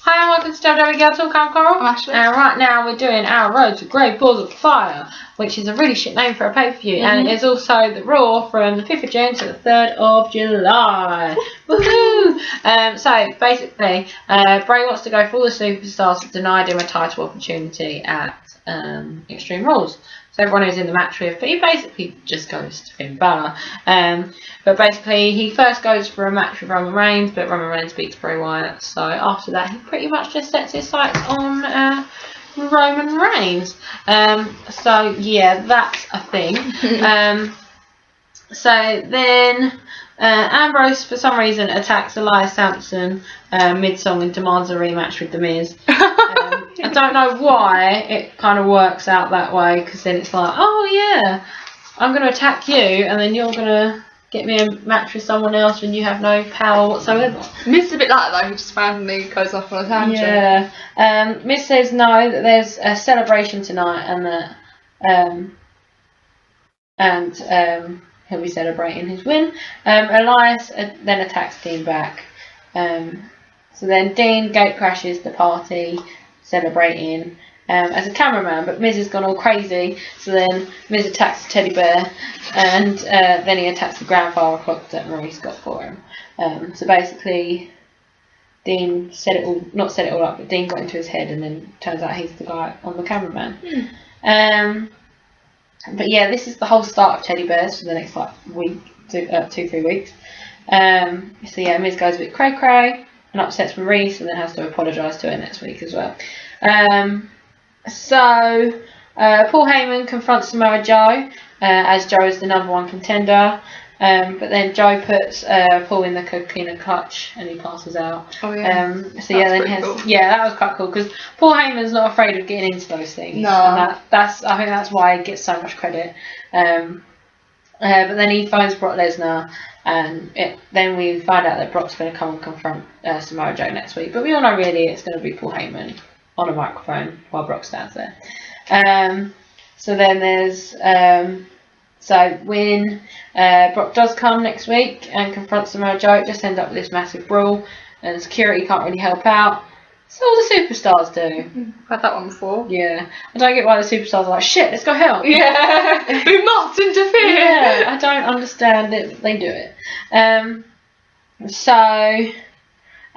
Hi and welcome to WWE Girl Talk. I'm Coral. I'm Ashley. And right now we're doing our Road to Great Balls of Fire, which is a really shit name for a pay-per-view. And it is also the Raw from the 5th of June to the 3rd of July. Woohoo! So basically, Bray wants to go for all the superstars that denied him a title opportunity at Extreme Rules. So everyone who's in the match with, but he basically just goes to Finn Balor. But basically, he first goes for a match with Roman Reigns, but Roman Reigns beats Bray Wyatt. So after that, he pretty much just sets his sights on Roman Reigns. So yeah, that's a thing. So then Ambrose, for some reason, attacks Elias Sampson mid-song and demands a rematch with The Miz. I don't know why it kind of works out that way, because then it's like, oh yeah, I'm going to attack you, and then you're going to get me a match with someone else when you have no power whatsoever. Miz is a bit like that though, he just randomly goes off on a tangent. Yeah. Miz says no, that there's a celebration tonight, and that he'll be celebrating his win. Elias then attacks Dean back. So then Dean gate crashes the party, celebrating as a cameraman, but Miz has gone all crazy. So then Miz attacks the teddy bear, and then he attacks the grandfather clock that Maurice got for him. So basically, Dean not set it all up, but Dean got into his head, and then turns out he's the guy on the cameraman. But yeah, this is the whole start of teddy bears for the next week, 2-3 weeks. So yeah, Miz goes a bit cray cray and upsets Maurice, and then has to apologise to her next week as well. So Paul Heyman confronts Samoa Joe, as Joe is the #1 contender. But then Joe puts Paul in the coquina clutch and he passes out. Oh yeah. So yeah, then cool. Yeah, that was quite cool, because Paul Heyman's not afraid of getting into those things. No. And I think that's why he gets so much credit. But then he phones Brock Lesnar, and then we find out that Brock's going to come and confront Samoa Joe next week. But we all know really it's going to be Paul Heyman on a microphone while Brock stands there. So then there's so when Brock does come next week and confronts Samoa Joe, it just ends up with this massive brawl, and security can't really help out. So all the superstars do. I've had that one before. Yeah. I don't get why the superstars are like, shit, let's go help. Yeah. We must interfere. Yeah, I don't understand it, but they do it. So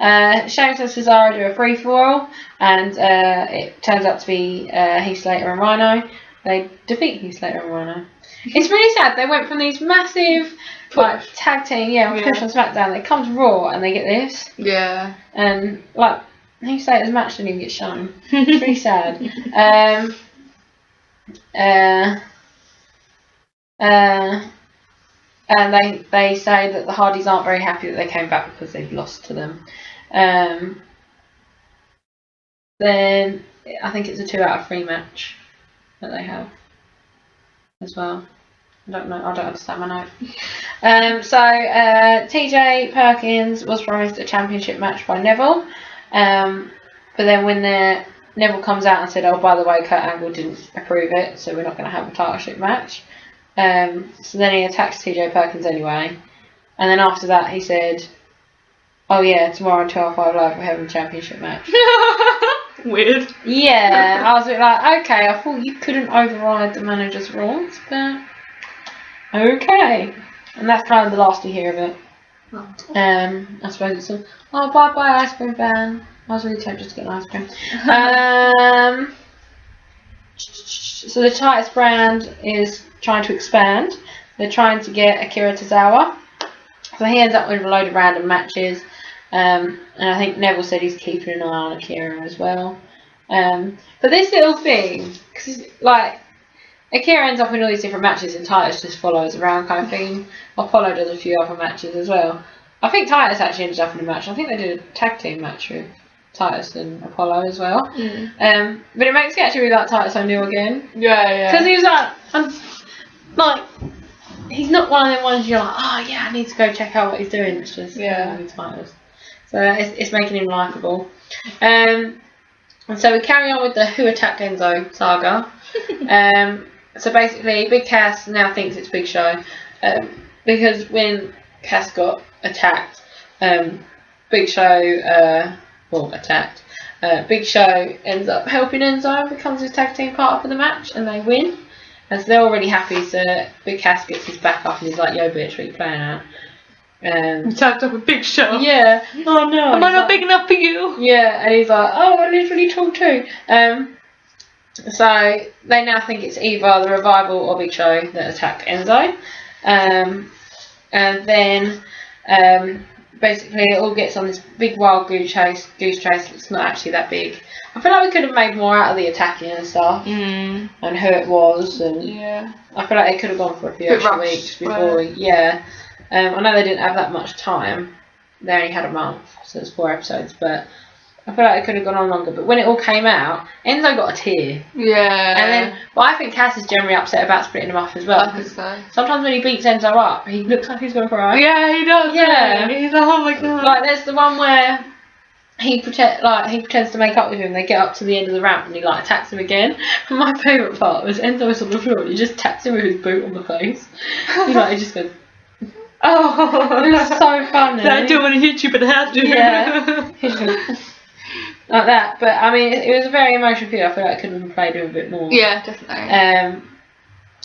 Sheamus and Cesaro do a free-for-all, and it turns out to be Heath Slater and Rhino. They defeat Heath Slater and Rhino. It's really sad. They went from these massive tag team, push on SmackDown. They come to Raw and they get this. Yeah. And Heath Slater's match didn't even get shown. It's really sad. And they say that the Hardys aren't very happy that they came back because they've lost to them. Then I think it's a 2 out of 3 match that they have as well. I don't know. I don't understand my note. So TJ Perkins was promised a championship match by Neville, but then when Neville comes out and said, "Oh, by the way, Kurt Angle didn't approve it, so we're not going to have a titleship match." So then he attacks TJ Perkins anyway, and then after that he said, "Oh yeah, tomorrow on 205 Live we're having a championship match." Weird. Yeah, I was a bit like, okay, I thought you couldn't override the manager's rules, but okay. And that's kind of the last we hear of it. I suppose it's a, oh, bye ice cream fan. I was really tempted to get an ice cream. So the Titus brand is trying to expand. They're trying to get Akira Tozawa. So he ends up with a load of random matches. And I think Neville said he's keeping an eye on Akira as well. But this little thing, because Akira ends up in all these different matches and Titus just follows around kind of thing. Apollo does a few other matches as well. I think Titus actually ended up in a match. I think they did a tag team match with Titus and Apollo as well. But it makes me actually really like Titus O'Neil again. Yeah. Because he was he's not one of them ones you're like, oh yeah, I need to go check out what he's doing. It's just Titus. So it's making him likeable. And so we carry on with the Who Attacked Enzo saga. So basically, Big Cass now thinks it's Big Show, because when Cass got attacked, Big Show attacked. Big Show ends up helping Enzo, becomes his tag team partner for the match, and they win. And so they're already happy, so Big Cass gets his back up and he's like, yo bitch, what are you playing at? You tagged up a Big Show. Yeah. Oh no. Am I not big enough for you? Yeah, and he's like, oh, I literally talk too. So they now think it's either the Revival or Big Show that attacked Enzo. And then basically it all gets on this big wild goose chase. It's not actually that big. I feel like we could have made more out of the attacking and stuff, and who it was, and yeah, I feel like it could have gone for a few extra weeks before. Yeah, I know they didn't have that much time. They only had a month, so it's 4 episodes, but I feel like it could have gone on longer. But when it all came out, Enzo got a tear. Yeah. And then, well, I think Cass is generally upset about splitting them up as well. I think so. Sometimes when he beats Enzo up, he looks like he's gonna cry. Yeah, he does. Yeah. He's like, oh my god. Like there's the one where he pretends to make up with him. They get up to the end of the ramp and he like attacks him again. And my favourite part was Enzo's on the floor and he just taps him with his boot on the face. He just goes, oh, it was so funny. I don't want to hit you, but I have to. Yeah. Like that, but I mean, it was a very emotional feud. I feel like it could have been played with a bit more. Yeah, definitely.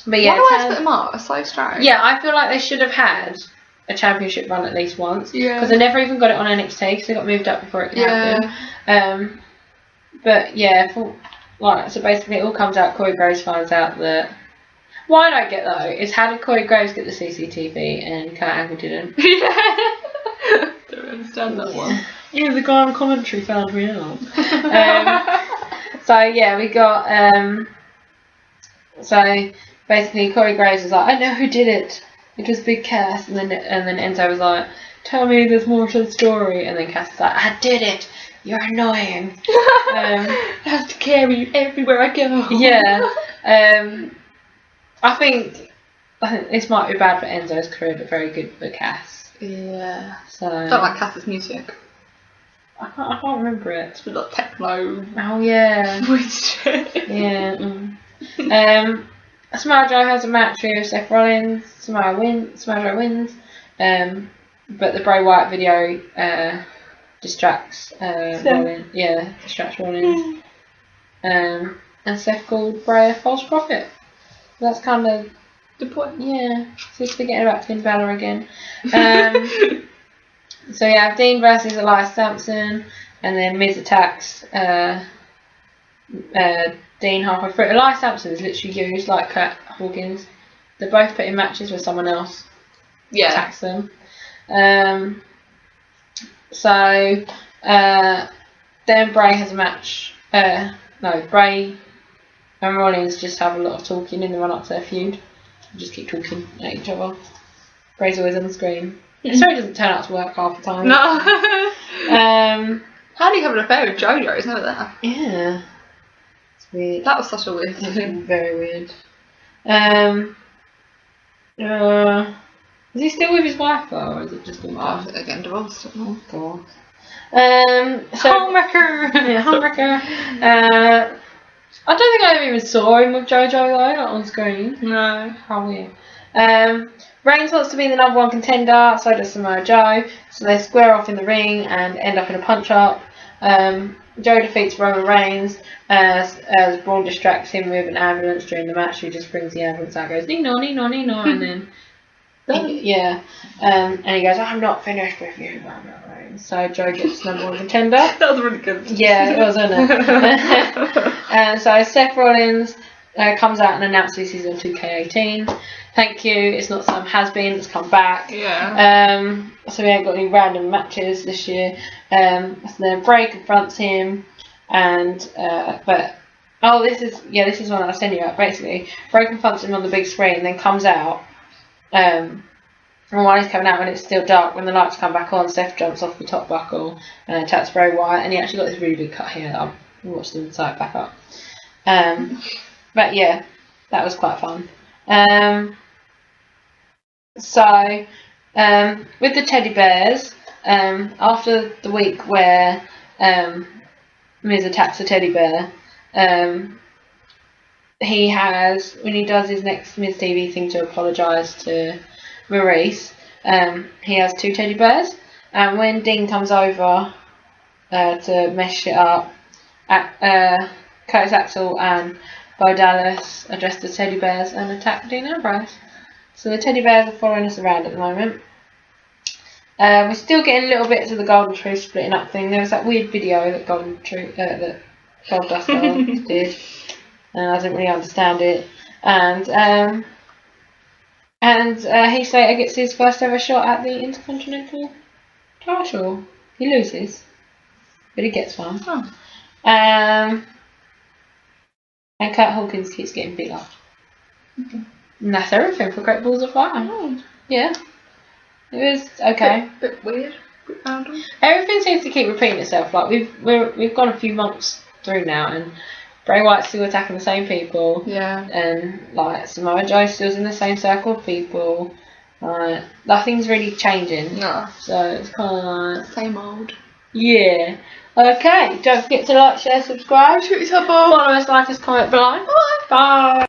But yeah, why do I split them up? It's so strange. Yeah, I feel like they should have had a championship run at least once. Yeah. Because they never even got it on NXT because they got moved up before it could happen. But yeah, so basically it all comes out. Corey Graves finds out that. What I don't get though is how did Corey Graves get the CCTV and Kurt Angle didn't? Yeah. Don't understand that one. Yeah, the guy on commentary found me out. So yeah, we got so basically Corey Graves was like, I know who did it. It was Big Cass, and then Enzo was like, tell me there's more to the story, and then Cass was like, I did it. You're annoying. I have to carry you everywhere I go. Yeah. I think this might be bad for Enzo's career, but very good for Cass. Yeah. So I don't like Cass's music. I can't remember it. It's a bit like techno. Oh yeah. Weird shit. Yeah. Samoa Joe has a match with Seth Rollins. Samoa Joe wins. But the Bray Wyatt video distracts Rollins. Yeah, distracts Rollins. And Seth called Bray a false prophet. That's kind of the point. Yeah. So he's forgetting about Finn Balor again. So yeah, Dean versus Elias Sampson, and then Miz attacks Dean halfway through. Elias Sampson is literally used like Kurt Hawkins. They're both put in matches where someone else attacks them. So then Bray has a match. Bray and Rollins just have a lot of talking in the run up to their feud. They just keep talking at each other. Bray's always on the screen. So he doesn't turn out to work half the time. No. How do you have an affair with JoJo? It's never there. Yeah. It's weird. That was such a weird thing. Very weird. Is he still with his wife though, or is it just been I think they're getting divorced. Oh god. So Homewrecker! Yeah, Homewrecker. I don't think I ever even saw him with JoJo though, like on screen. No. How weird. Reigns wants to be the #1 contender, so does Samoa Joe. So they square off in the ring and end up in a punch-up. Joe defeats Roman Reigns as Braun distracts him with an ambulance during the match. He just brings the ambulance out, goes, "Ding-no, ding-no, ding-no," and then... and he goes, "I'm not finished with you, Roman Reigns." So Joe gets #1 contender. That was really good. Yeah, it was, wasn't it? And so Seth Rollins comes out and announces he's on 2K18. Thank you, it's not some has-been that's come back. Yeah. So we ain't got any random matches this year. So then Bray confronts him, and this is one I was telling you about. Basically, Bray confronts him on the big screen, then comes out. And while he's coming out, when it's still dark, when the lights come back on, Seth jumps off the top buckle and attacks Bray Wyatt, and he actually got this really big cut here that I've watched the site back up. But yeah, that was quite fun. So with the teddy bears, after the week where Miz attacks a teddy bear, he has, when he does his next Miz TV thing to apologise to Maurice, he has 2 teddy bears, and when Dean comes over to mess shit up, Curtis Axel and Bo Dallas are dressed as teddy bears and attack Dean Ambrose. So the teddy bears are following us around at the moment. We're still getting little bits of the Golden Truth splitting up thing. There was that weird video that that Goldust Girl did, and I didn't really understand it. And Heath Slater gets his first ever shot at the Intercontinental title. He loses, but he gets one. Oh. And Kurt Hawkins keeps getting bigger. Okay. And that's everything for Great Balls of Fire. Oh. Yeah. It was okay. Bit weird. Bit random. Everything seems to keep repeating itself. Like we've gone a few months through now, and Bray Wyatt's still attacking the same people. Yeah. And like Samoa Joe still's in the same circle of people. Nothing's really changing. No. So it's kind of like Same old. yeah. Okay. Don't forget to like, share, subscribe. Shoot yourself off. Follow us, like us, comment below. Bye. Bye.